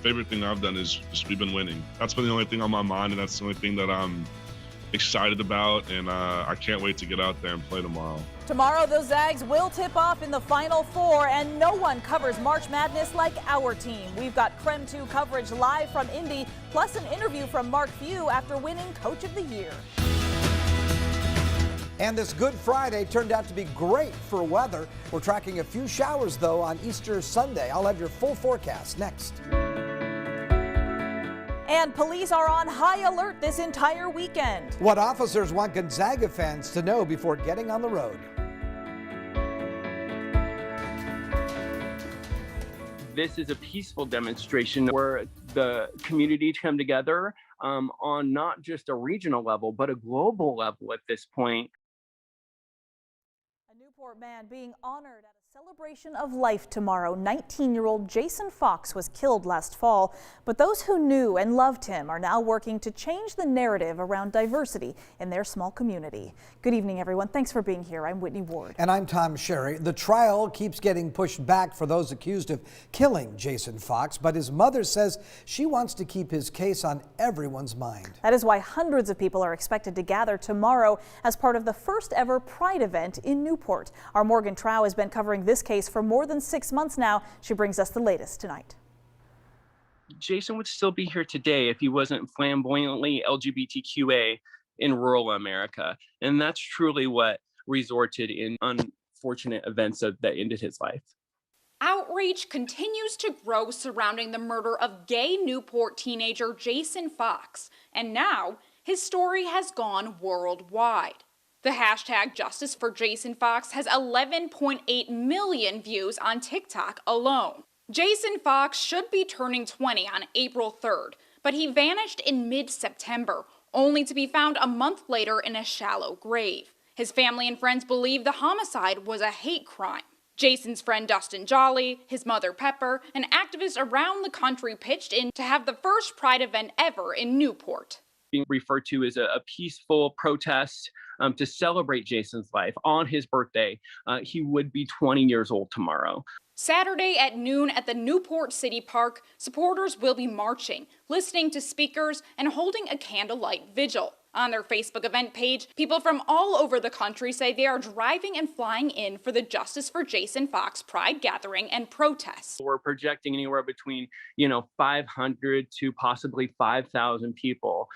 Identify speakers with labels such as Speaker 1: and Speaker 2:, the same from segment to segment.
Speaker 1: favorite thing I've done is we've been winning. That's been the only thing on my mind, and that's the only thing that I'm excited about, and I can't wait to get out there and play tomorrow.
Speaker 2: Tomorrow, those Zags will tip off in the Final Four, and no one covers March Madness like our team. We've got Creme 2 coverage live from Indy, plus an interview from Mark Few after winning Coach of the Year.
Speaker 3: And this Good Friday turned out to be great for weather. We're tracking a few showers, though, on Easter Sunday. I'll have your full forecast next.
Speaker 2: And police are on high alert this entire weekend.
Speaker 3: What officers want Gonzaga fans to know before getting on the road.
Speaker 4: This is a peaceful demonstration where the community come together on not just a regional level, but a global level at this point.
Speaker 2: A Newport man being honored at a celebration of life tomorrow. 19-year-old Jason Fox was killed last fall, but those who knew and loved him are now working to change the narrative around diversity in their small community. Good evening, everyone. Thanks for being here. I'm Whitney Ward.
Speaker 3: And I'm Tom Sherry. The trial keeps getting pushed back for those accused of killing Jason Fox, but his mother says she wants to keep his case on everyone's mind.
Speaker 2: That is why hundreds of people are expected to gather tomorrow as part of the first ever Pride event in Newport. Our Morgan Trow has been covering this case for more than 6 months now. She brings us the latest tonight.
Speaker 4: Jason would still be here today if he wasn't flamboyantly LGBTQA in rural America. And that's truly what resulted in unfortunate events that ended his life.
Speaker 5: Outrage continues to grow surrounding the murder of gay Newport teenager Jason Fox. And now his story has gone worldwide. The hashtag Justice for Jason Fox has 11.8 million views on TikTok alone. Jason Fox should be turning 20 on April 3rd, but he vanished in mid-September, only to be found a month later in a shallow grave. His family and friends believe the homicide was a hate crime. Jason's friend Dustin Jolly, his mother Pepper, and activists around the country pitched in to have the first Pride event ever in Newport.
Speaker 4: Being referred to as a peaceful protest to celebrate Jason's life on his birthday. He would be 20 years old tomorrow.
Speaker 5: Saturday at noon at the Newport City Park, supporters will be marching, listening to speakers, and holding a candlelight vigil. On their Facebook event page, people from all over the country say they are driving and flying in for the Justice for Jason Fox Pride gathering and protests.
Speaker 4: We're projecting anywhere between, 500 to possibly 5,000 people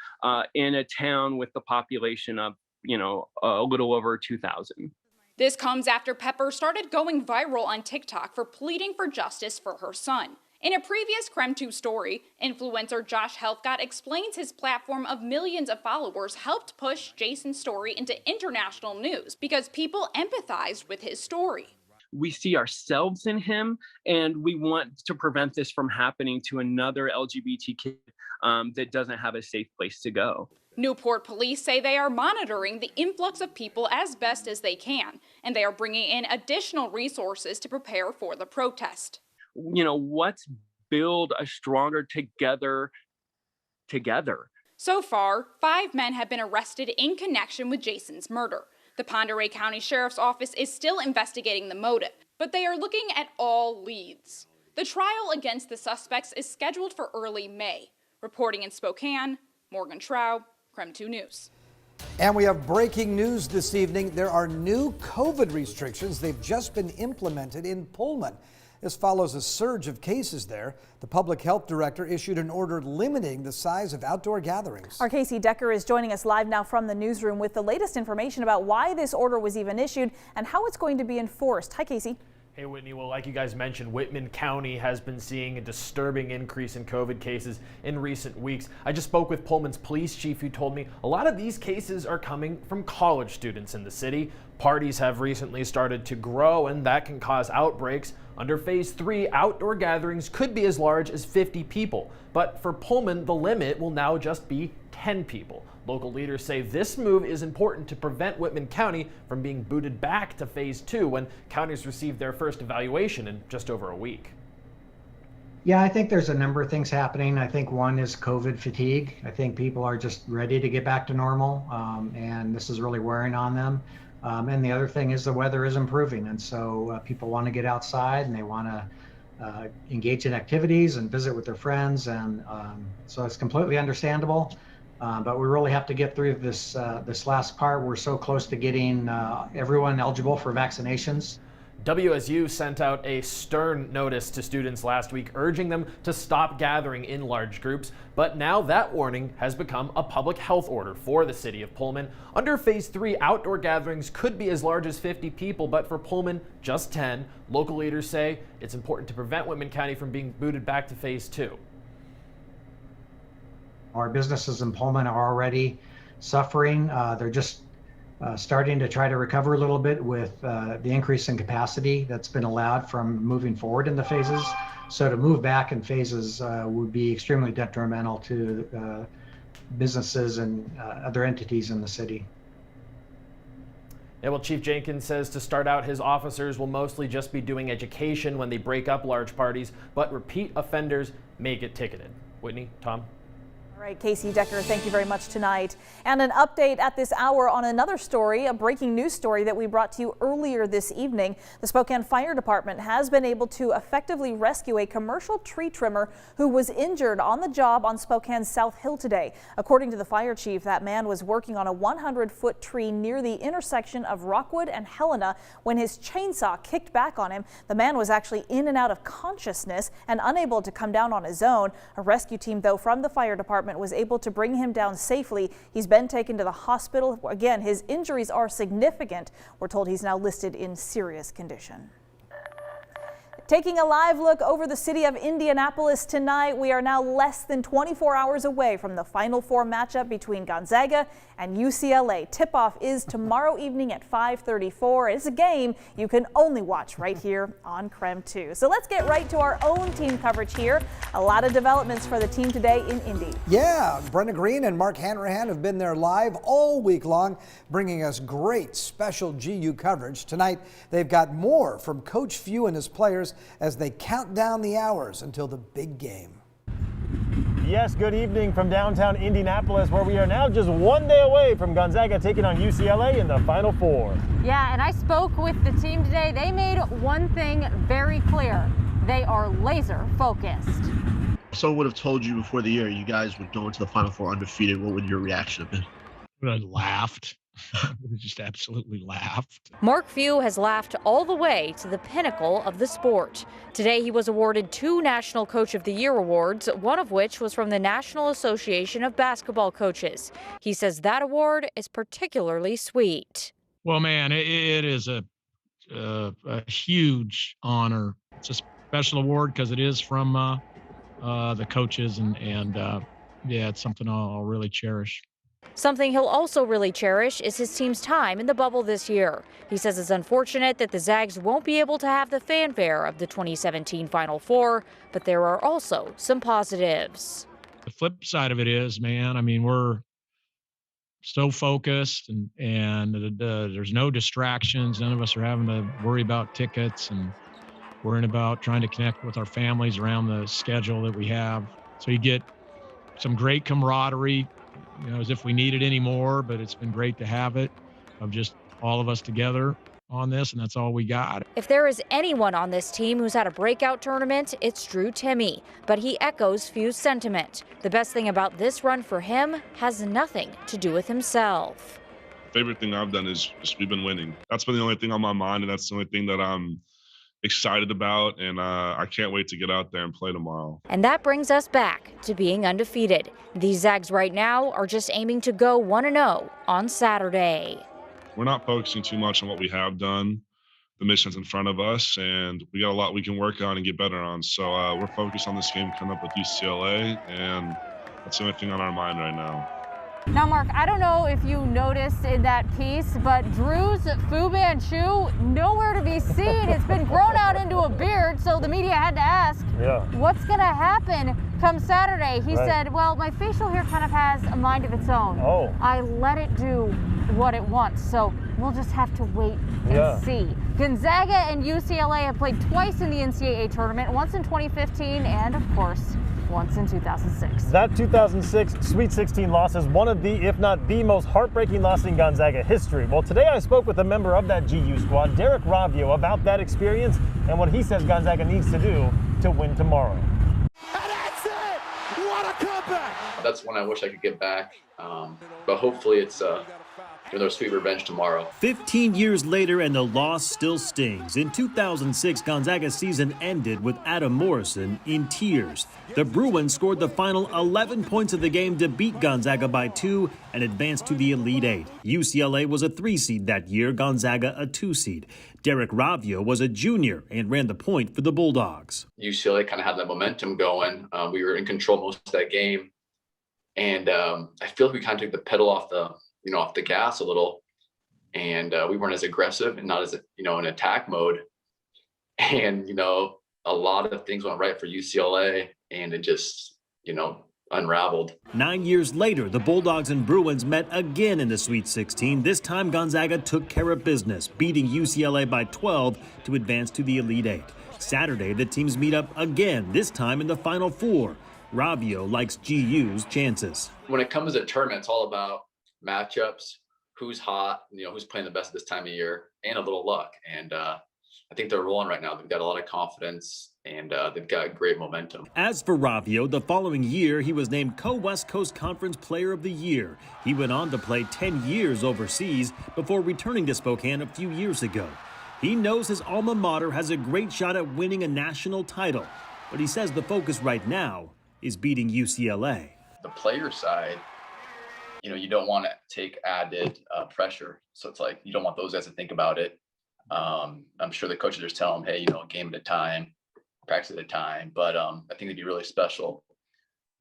Speaker 4: in a town with the population of, a little over 2,000.
Speaker 5: This comes after Pepper started going viral on TikTok for pleading for justice for her son. In a previous Creme 2 story, influencer Josh Helfgott explains his platform of millions of followers helped push Jason's story into international news because people empathized with his story.
Speaker 4: We see ourselves in him, and we want to prevent this from happening to another LGBT kid that doesn't have a safe place to go.
Speaker 5: Newport police say they are monitoring the influx of people as best as they can, and they are bringing in additional resources to prepare for the protest.
Speaker 4: Let's build a stronger together.
Speaker 5: So far, 5 men have been arrested in connection with Jason's murder. The Ponderay County Sheriff's Office is still investigating the motive, but they are looking at all leads. The trial against the suspects is scheduled for early May. Reporting in Spokane, Morgan Trow, Creme 2 News.
Speaker 3: And we have breaking news this evening. There are new COVID restrictions. They've just been implemented in Pullman. This follows a surge of cases there. The public health director issued an order limiting the size of outdoor gatherings.
Speaker 2: Our Casey Decker is joining us live now from the newsroom with the latest information about why this order was even issued and how it's going to be enforced. Hi, Casey.
Speaker 6: Hey, Whitney. Well, like you guys mentioned, Whitman County has been seeing a disturbing increase in COVID cases in recent weeks. I just spoke with Pullman's police chief, who told me a lot of these cases are coming from college students in the city. Parties have recently started to grow, and that can cause outbreaks. Under Phase 3, outdoor gatherings could be as large as 50 people. But for Pullman, the limit will now just be 10 people. Local leaders say this move is important to prevent Whitman County from being booted back to Phase 2 when counties receive their first evaluation in just over a week.
Speaker 7: Yeah, I think there's a number of things happening. I think one is COVID fatigue. I think people are just ready to get back to normal, and this is really wearing on them. And the other thing is the weather is improving, and so people want to get outside and they want to engage in activities and visit with their friends. And so it's completely understandable. But we really have to get through this last part. We're so close to getting everyone eligible for vaccinations.
Speaker 6: WSU sent out a stern notice to students last week urging them to stop gathering in large groups, but now that warning has become a public health order for the city of Pullman. Under Phase 3, outdoor gatherings could be as large as 50 people, but for Pullman, just 10. Local leaders say it's important to prevent Whitman County from being booted back to Phase 2.
Speaker 7: Our businesses in Pullman are already suffering. They're just starting to try to recover a little bit with the increase in capacity that's been allowed from moving forward in the phases. So to move back in phases would be extremely detrimental to businesses and other entities in the city.
Speaker 6: Yeah, well, Chief Jenkins says to start out, his officers will mostly just be doing education when they break up large parties, but repeat offenders may get ticketed. Whitney, Tom?
Speaker 2: All right, Casey Decker, thank you very much tonight. And an update at this hour on another story, a breaking news story that we brought to you earlier this evening. The Spokane Fire Department has been able to effectively rescue a commercial tree trimmer who was injured on the job on Spokane's South Hill today. According to the fire chief, that man was working on a 100-foot tree near the intersection of Rockwood and Helena when his chainsaw kicked back on him. The man was actually in and out of consciousness and unable to come down on his own. A rescue team, though, from the fire department was able to bring him down safely. He's been taken to the hospital. Again, his injuries are significant. We're told he's now listed in serious condition. Taking a live look over the city of Indianapolis tonight, we are now less than 24 hours away from the Final Four matchup between Gonzaga and UCLA. Tip-off is tomorrow evening at 5:34. It's a game you can only watch right here on KREM 2. So let's get right to our own team coverage here. A lot of developments for the team today in Indy.
Speaker 3: Yeah, Brenna Green and Mark Hanrahan have been there live all week long, bringing us great special GU coverage. Tonight, they've got more from Coach Few and his players as they count down the hours until the big game.
Speaker 8: Yes, good evening from downtown Indianapolis, where we are now just one day away from Gonzaga taking on UCLA in the Final Four.
Speaker 9: Yeah, and I spoke with the team today. They made one thing very clear. They are laser focused.
Speaker 10: Someone would have told you before the year you guys would go into the Final Four undefeated. What would your reaction have been?
Speaker 11: I would have laughed. We just absolutely laughed.
Speaker 9: Mark Few has laughed all the way to the pinnacle of the sport. Today he was awarded 2 National Coach of the Year awards, one of which was from the National Association of Basketball Coaches. He says that award is particularly sweet.
Speaker 11: Well, man, it is a huge honor. It's a special award because it is from the coaches, and yeah, it's something I'll really cherish.
Speaker 9: Something he'll also really cherish is his team's time in the bubble this year. He says it's unfortunate that the Zags won't be able to have the fanfare of the 2017 Final Four, but there are also some positives.
Speaker 11: The flip side of it is, man, I mean, we're so focused and there's no distractions. None of us are having to worry about tickets and worrying about trying to connect with our families around the schedule that we have. So you get some great camaraderie, as if we need it anymore, but it's been great to have it, of just all of us together on this, and that's all we got.
Speaker 9: If there is anyone on this team who's had a breakout tournament, it's Drew Timme, but he echoes Few's sentiment. The best thing about this run for him has nothing to do with himself.
Speaker 1: Favorite thing I've done is we've been winning. That's been the only thing on my mind, and that's the only thing that I'm excited about, and I can't wait to get out there and play tomorrow.
Speaker 9: And that brings us back to being undefeated. These Zags right now are just aiming to go 1-0 on Saturday.
Speaker 1: We're not focusing too much on what we have done. The mission's in front of us, and we got a lot we can work on and get better on. So we're focused on this game coming up with UCLA, and that's the only thing on our mind right now.
Speaker 9: Now, Mark, I don't know if you noticed in that piece, but Drew's Fu Manchu, nowhere to be seen. It's been grown out into a beard, so the media had to ask, what's going to happen come Saturday? He said, well, my facial hair kind of has a mind of its own.
Speaker 8: Oh.
Speaker 9: I let it do what it wants, so we'll just have to wait and see. Gonzaga and UCLA have played twice in the NCAA tournament, once in 2015 and, of course, once in 2006.
Speaker 8: That 2006 Sweet 16 loss is one of the, if not the most heartbreaking loss in Gonzaga history. Well, today I spoke with a member of that GU squad, Derek Ravio, about that experience and what he says Gonzaga needs to do to win tomorrow.
Speaker 12: And that's it! What a comeback!
Speaker 13: That's when I wish I could get back, but hopefully it's another sweet revenge tomorrow.
Speaker 14: 15 years later, and the loss still stings. In 2006, Gonzaga's season ended with Adam Morrison in tears. The Bruins scored the final 11 points of the game to beat Gonzaga by 2 and advance to the Elite Eight. UCLA was a 3 seed that year, Gonzaga a 2 seed. Derek Ravio was a junior and ran the point for the Bulldogs.
Speaker 13: UCLA kind of had that momentum going. We were in control most of that game. And I feel like we kind of took the pedal off the gas a little, and we weren't as aggressive and not as, in attack mode. And, a lot of things went right for UCLA, and it just, unraveled.
Speaker 14: 9 years later, the Bulldogs and Bruins met again in the Sweet 16. This time, Gonzaga took care of business, beating UCLA by 12 to advance to the Elite Eight. Saturday, the teams meet up again, this time in the Final Four. Ravio likes GU's chances.
Speaker 13: When it comes to tournament, it's all about matchups, who's hot, who's playing the best at this time of year, and a little luck. And I think they're rolling right now. They've got a lot of confidence, and they've got great momentum.
Speaker 14: As for Ravio, the following year, he was named Co-West Coast Conference Player of the Year. He went on to play 10 years overseas before returning to Spokane a few years ago. He knows his alma mater has a great shot at winning a national title, but he says the focus right now is beating UCLA.
Speaker 13: The player side, you don't want to take added pressure. So it's like, you don't want those guys to think about it. I'm sure the coaches just tell them, hey, a game at a time, practice at a time. But I think it'd be really special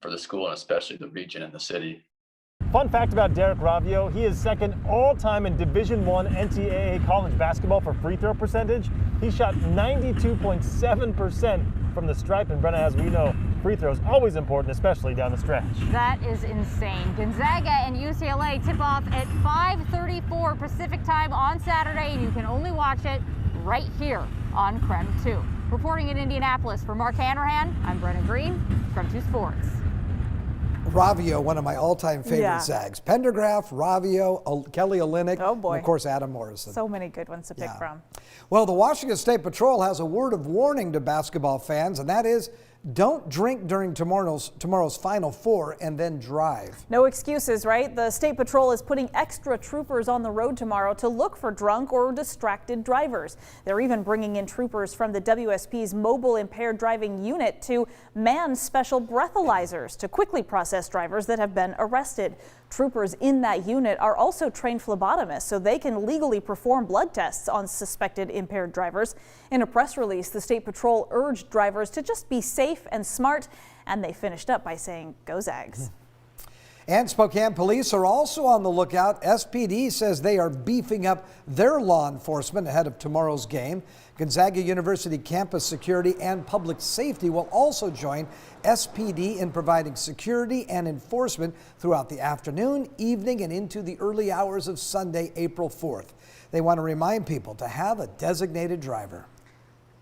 Speaker 13: for the school and especially the region and the city.
Speaker 8: Fun fact about Derek Ravio, he is second all-time in Division I NCAA college basketball for free throw percentage. He shot 92.7% from the stripe, and Brenna, as we know, free throws always important, especially down the stretch.
Speaker 9: That is insane. Gonzaga and UCLA tip off at 5:34 Pacific time on Saturday, and you can only watch it right here on KREM 2. Reporting in Indianapolis for Mark Hanrahan, I'm Brenna Green, KREM 2 Sports.
Speaker 3: Ravio, one of my all-time favorite Zags. Pendergraph, Ravio, Kelly Olynyk,
Speaker 2: oh boy,
Speaker 3: and of course Adam Morrison.
Speaker 2: So many good ones to pick from.
Speaker 3: Well, the Washington State Patrol has a word of warning to basketball fans, and that is, don't drink during tomorrow's Final Four and then drive.
Speaker 2: No excuses, right? The State Patrol is putting extra troopers on the road tomorrow to look for drunk or distracted drivers. They're even bringing in troopers from the WSP's Mobile Impaired Driving Unit to man special breathalyzers to quickly process drivers that have been arrested. Troopers in that unit are also trained phlebotomists, so they can legally perform blood tests on suspected impaired drivers. In a press release, the State Patrol urged drivers to just be safe and smart, and they finished up by saying, "Go Zags."
Speaker 3: And Spokane police are also on the lookout. SPD says they are beefing up their law enforcement ahead of tomorrow's game. Gonzaga University campus security and public safety will also join SPD in providing security and enforcement throughout the afternoon, evening, and into the early hours of Sunday, April 4th. They want to remind people to have a designated driver.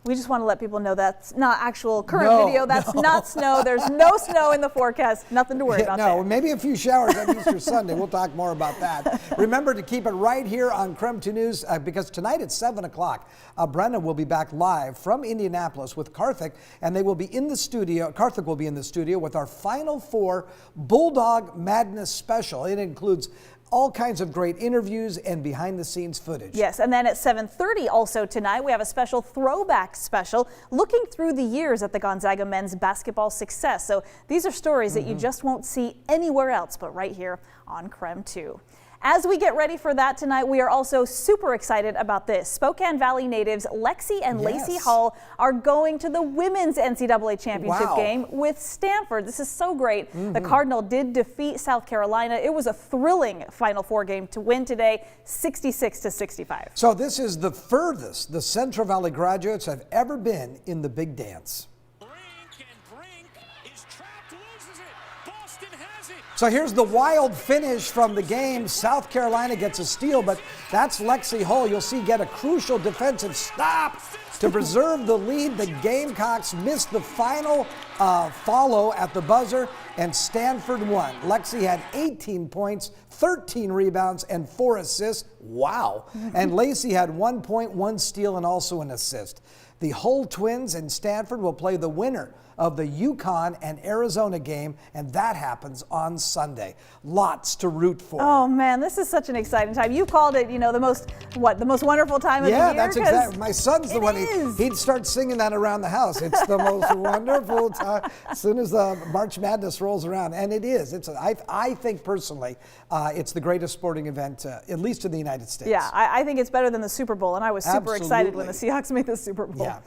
Speaker 2: We just want to let people know that's not actual current video. That's not snow. There's no snow in the forecast. Nothing to worry about there.
Speaker 3: Maybe a few showers on Easter Sunday. We'll talk more about that. Remember to keep it right here on KREM 2 News because tonight at 7 o'clock, Brenna will be back live from Indianapolis with Karthik, and they will be in the studio. Karthik will be in the studio with our Final Four Bulldog Madness special. It includes all kinds of great interviews and behind-the-scenes footage.
Speaker 2: Yes, and then at 7:30 also tonight, we have a special throwback special looking through the years at the Gonzaga men's basketball success. So these are stories that you just won't see anywhere else but right here on KREM 2. As we get ready for that tonight, we are also super excited about this. Spokane Valley natives Lexi and Lacey Hall are going to the women's NCAA championship game with Stanford. This is so great. The Cardinal did defeat South Carolina. It was a thrilling Final Four game to win today, 66-65.
Speaker 3: So this is the furthest the Central Valley graduates have ever been in the big dance. So here's the wild finish from the game. South Carolina gets a steal, but that's Lexi Hull. You'll see get a crucial defensive stop to preserve the lead. The Gamecocks missed the final follow at the buzzer, and Stanford won. Lexi had 18 points, 13 rebounds, and 4 assists. Wow. And Lacey had 1 point, 1 steal, and also an assist. The Hull Twins and Stanford will play the winner of the UConn and Arizona game, and that happens on Sunday. Lots to root for.
Speaker 2: Oh man, this is such an exciting time. You called it, the most wonderful time of the year.
Speaker 3: Yeah, that's exactly. My son's the one. He'd start singing that around the house. It's the most wonderful time as soon as March Madness rolls around, and it is. I think personally, it's the greatest sporting event, at least in the United States.
Speaker 2: Yeah, I think it's better than the Super Bowl, and I was super excited when the Seahawks made the Super Bowl.
Speaker 3: Yeah.